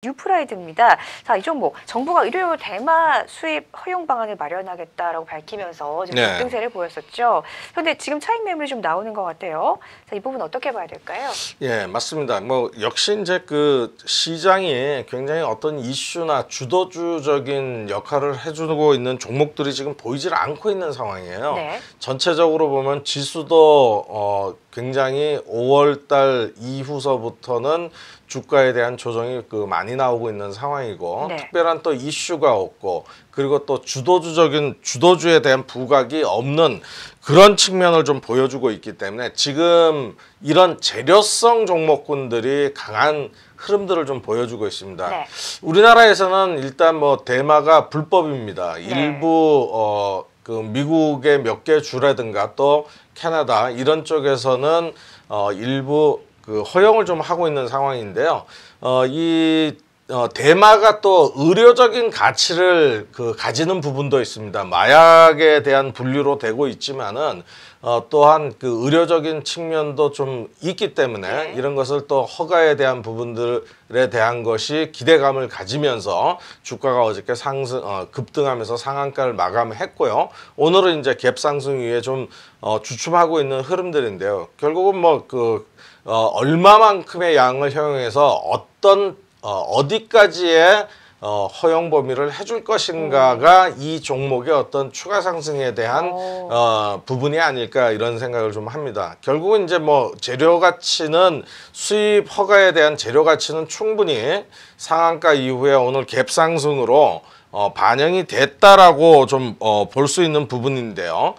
뉴프라이드입니다. 자, 이 종목 정부가 의료 대마 수입 허용 방안을 마련하겠다라고 밝히면서 지금 급등세를 보였었죠. 그런데 지금 차익 매물이 좀 나오는 것 같아요. 자, 이 부분 어떻게 봐야 될까요? 예, 맞습니다. 뭐 역시 이제 그 시장이 굉장히 어떤 이슈나 주도주적인 역할을 해주고 있는 종목들이 지금 보이질 않고 있는 상황이에요. 네. 전체적으로 보면 지수도 굉장히 5월달 이후서부터는 주가에 대한 조정이 많이 나오고 있는 상황이고, 네. 특별한 또 이슈가 없고, 그리고 또 주도주에 대한 부각이 없는 그런 측면을 좀 보여주고 있기 때문에 지금 이런 재료성 종목군들이 강한 흐름들을 좀 보여주고 있습니다. 네. 우리나라에서는 일단 뭐 대마가 불법입니다. 네. 일부 그 미국의 몇 개 주라든가 또 캐나다 이런 쪽에서는 일부 그 허용을 좀 하고 있는 상황인데요. 대마가 또 의료적인 가치를 가지는 부분도 있습니다. 마약에 대한 분류로 되고 있지만은 또한 그 의료적인 측면도 좀 있기 때문에 네. 이런 것을 또 허가에 대한 부분들에 대한 것이 기대감을 가지면서 주가가 어저께 급등하면서 상한가를 마감했고요. 오늘은 이제 갭 상승 위에 좀 주춤하고 있는 흐름들인데요. 결국은 얼마만큼의 양을 허용해서 어디까지의 허용 범위를 해줄 것인가가 이 종목의 어떤 추가 상승에 대한 부분이 아닐까 이런 생각을 좀 합니다. 결국은 이제 뭐 재료 가치는 수입 허가에 대한 재료 가치는 충분히 상한가 이후에 오늘 갭 상승으로 반영이 됐다라고 좀 볼 수 있는 부분인데요.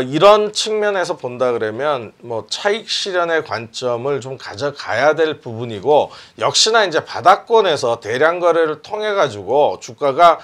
이런 측면에서 본다 그러면 뭐 차익 실현의 관점을 좀 가져가야 될 부분이고, 역시나 이제 바닥권에서 대량 거래를 통해 가지고 주가가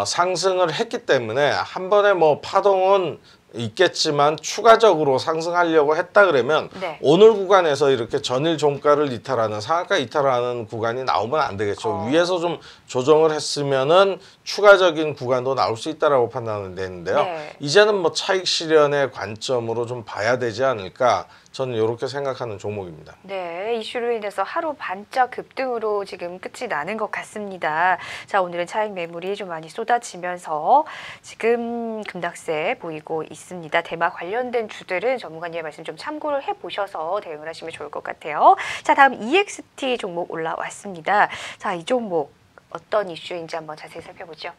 상승을 했기 때문에 한 번에 뭐 파동은 있겠지만 추가적으로 상승하려고 했다 그러면 네. 오늘 구간에서 이렇게 전일 종가를 이탈하는 상한가 이탈하는 구간이 나오면 안 되겠죠. 위에서 좀 조정을 했으면은 추가적인 구간도 나올 수 있다라고 판단은 되는데요. 네. 이제는 뭐 차익 실현의 관점으로 좀 봐야 되지 않을까, 저는 이렇게 생각하는 종목입니다. 네, 이슈로 인해서 하루 반짝 급등으로 지금 끝이 나는 것 같습니다. 자, 오늘은 차익 매물이 좀 많이 쏟아지면서 지금 급락세 보이고 있습니다. 대마 관련된 주들은 전문가님의 말씀 좀 참고를 해보셔서 대응을 하시면 좋을 것 같아요. 자, 다음 EXT 종목 올라왔습니다. 자, 이 종목 어떤 이슈인지 한번 자세히 살펴보죠.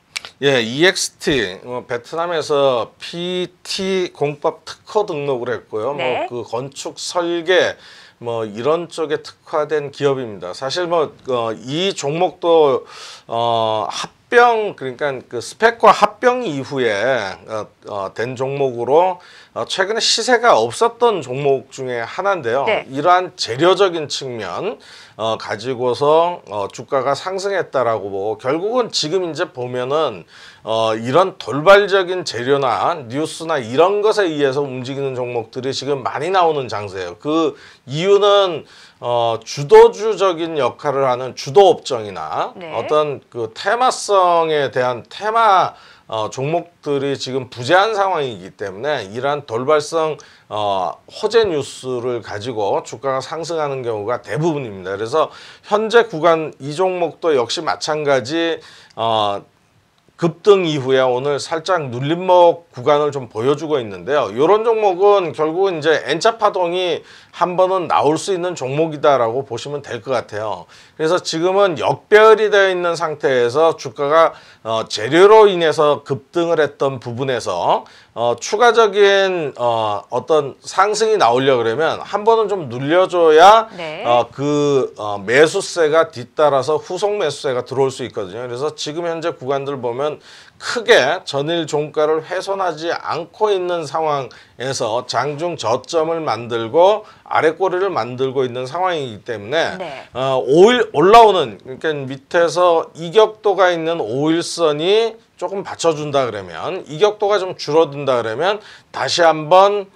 예, EXT 베트남에서 PT 공법 특허 등록을 했고요. 네. 뭐 그 건축 설계 뭐 이런 쪽에 특화된 기업입니다. 사실 뭐 이 종목도 합병, 그러니까 그 스펙과 합병 이후에 된 종목으로 최근에 시세가 없었던 종목 중에 하나인데요. 네. 이러한 재료적인 측면 가지고서 주가가 상승했다라고 보고, 결국은 지금 이제 보면은 이런 돌발적인 재료나 뉴스나 이런 것에 의해서 움직이는 종목들이 지금 많이 나오는 장세예요. 그 이유는 주도주적인 역할을 하는 주도업종이나 네. 어떤 그 테마성에 대한 종목들이 지금 부재한 상황이기 때문에 이러한 돌발성 호재 뉴스를 가지고 주가가 상승하는 경우가 대부분입니다. 그래서 현재 구간 이 종목도 역시 마찬가지 급등 이후에 오늘 살짝 눌림목 구간을 좀 보여주고 있는데요. 이런 종목은 결국은 이제 N자 파동이 한 번은 나올 수 있는 종목이다라고 보시면 될 것 같아요. 그래서 지금은 역배열이 되어 있는 상태에서 주가가 재료로 인해서 급등을 했던 부분에서 추가적인 어떤 상승이 나오려 그러면 한 번은 좀 눌려줘야 네. 매수세가 뒤따라서 후속 매수세가 들어올 수 있거든요. 그래서 지금 현재 구간들 보면 크게 전일 종가를 훼손하지 않고 있는 상황에서 장중 저점을 만들고 아래꼬리를 만들고 있는 상황이기 때문에 네. 올라오는, 그러니까 밑에서 이격도가 있는 5일선이 조금 받쳐준다 그러면, 이격도가 좀 줄어든다 그러면 다시 한번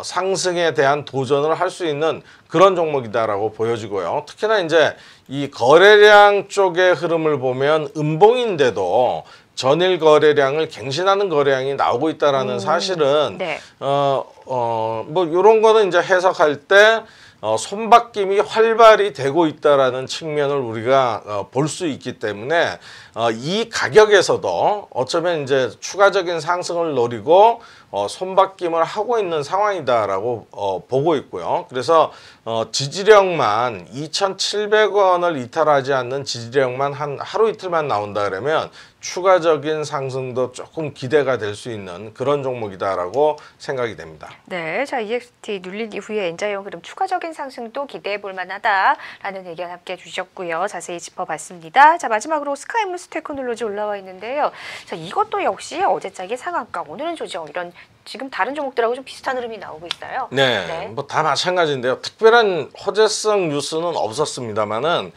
상승에 대한 도전을 할 수 있는 그런 종목이다라고 보여지고요. 특히나 이제 이 거래량 쪽의 흐름을 보면 음봉인데도 전일 거래량을 갱신하는 거래량이 나오고 있다라는 사실은 네. 뭐 이런 거는 이제 해석할 때 손바뀜이 활발히 되고 있다라는 측면을 우리가 볼 수 있기 때문에 이 가격에서도 어쩌면 이제 추가적인 상승을 노리고 손바뀜을 하고 있는 상황이다라고 보고 있고요. 그래서 지지력만 2,700원을 이탈하지 않는 지지력만 한 하루 이틀만 나온다 그러면 추가적인 상승도 조금 기대가 될 수 있는 그런 종목이다라고 생각이 됩니다. 네, 자 EXT 눌린 이후에 엔자이온 그럼 추가적인 상승도 기대해 볼 만하다라는 의견 함께 주셨고요. 자세히 짚어봤습니다. 자 마지막으로 스카이무스 테크놀로지 올라와 있는데요. 자 이것도 역시 어제장의 상한가, 오늘은 조정, 이런 지금 다른 종목들하고 좀 비슷한 흐름이 나오고 있어요. 네, 뭐 다 마찬가지인데요. 특별한 호재성 뉴스는 없었습니다만은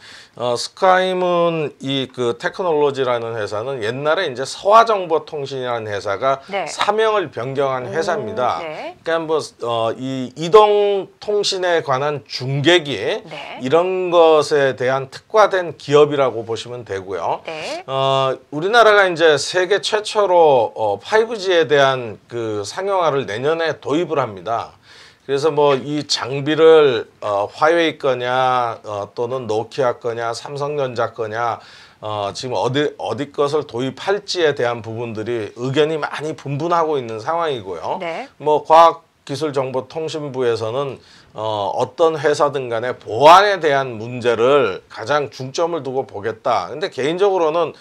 스카이문 이 그 테크놀로지라는 회사는 옛날에 이제 서화정보통신이라는 회사가 네. 사명을 변경한 회사입니다. 네. 그러니까 뭐 이 이동 통신에 관한 중계기 네. 이런 것에 대한 특화된 기업이라고 보시면 되고요. 네. 우리나라가 이제 세계 최초로 5G에 대한 그 상용화를 내년에 도입을 합니다. 그래서 뭐 이 장비를 화웨이 거냐 또는 노키아 거냐 삼성전자 거냐 지금 어디 것을 도입할지에 대한 부분들이 의견이 많이 분분하고 있는 상황이고요. 네. 뭐 과학기술정보통신부에서는 어떤 회사든 간에 보안에 대한 문제를 가장 중점을 두고 보겠다. 근데 개인적으로는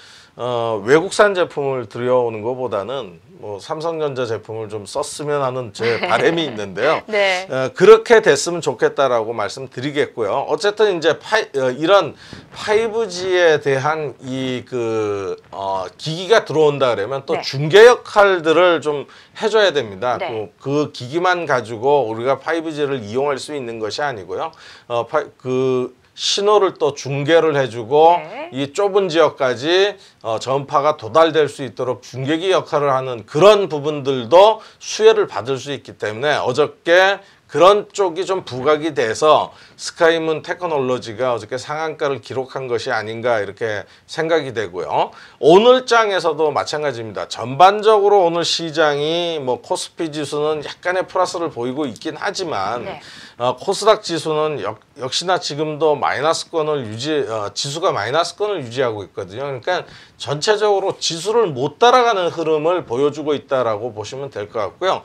외국산 제품을 들여오는 것보다는 뭐 삼성전자 제품을 좀 썼으면 하는 제 바람이 있는데요. 네. 그렇게 됐으면 좋겠다라고 말씀드리겠고요. 어쨌든 이제 이런 5G에 대한 이 기기가 들어온다 그러면 또 네. 중개 역할들을 좀 해줘야 됩니다. 네. 그 기기만 가지고 우리가 5G를 이용할 수 있는 것이 아니고요. 신호를 또 중계를 해주고 네. 이 좁은 지역까지 전파가 도달될 수 있도록 중계기 역할을 하는 그런 부분들도 수혜를 받을 수 있기 때문에 어저께 그런 쪽이 좀 부각이 돼서 스카이문 테크놀로지가 어저께 상한가를 기록한 것이 아닌가 이렇게 생각이 되고요. 오늘 장에서도 마찬가지입니다. 전반적으로 오늘 시장이 뭐 코스피 지수는 약간의 플러스를 보이고 있긴 하지만 네. 코스닥 지수는 역시나 지금도 마이너스권을 지수가 마이너스권을 유지하고 있거든요. 그러니까 전체적으로 지수를 못 따라가는 흐름을 보여주고 있다라고 보시면 될 것 같고요.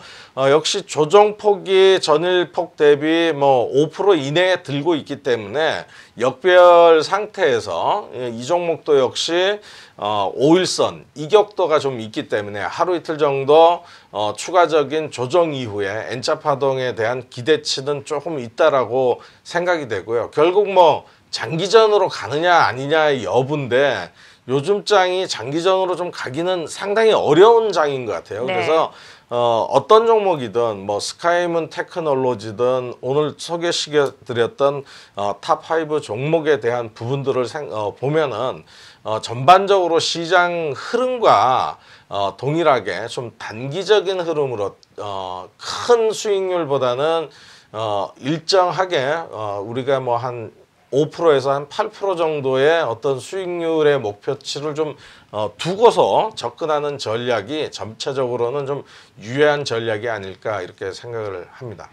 역시 조정폭이 전일폭 대비 뭐 5% 이내에 들고 있기 때문에 역별 상태에서 이 종목도 역시 5일선 이격도가 좀 있기 때문에 하루 이틀 정도 추가적인 조정 이후에 N자 파동에 대한 기대치는 조금 있다라고 생각이 되고요. 결국 뭐 장기전으로 가느냐 아니냐의 여부인데 요즘 장이 장기전으로 좀 가기는 상당히 어려운 장인 것 같아요. 네. 그래서 어떤 종목이든 뭐 스카이문 테크놀로지든 오늘 소개시켜드렸던 탑5 종목에 대한 부분들을 보면은 전반적으로 시장 흐름과 동일하게 좀 단기적인 흐름으로 큰 수익률보다는 일정하게 우리가 뭐 한 5%에서 한 8% 정도의 어떤 수익률의 목표치를 좀 두고서 접근하는 전략이 전체적으로는 좀 유효한 전략이 아닐까 이렇게 생각을 합니다.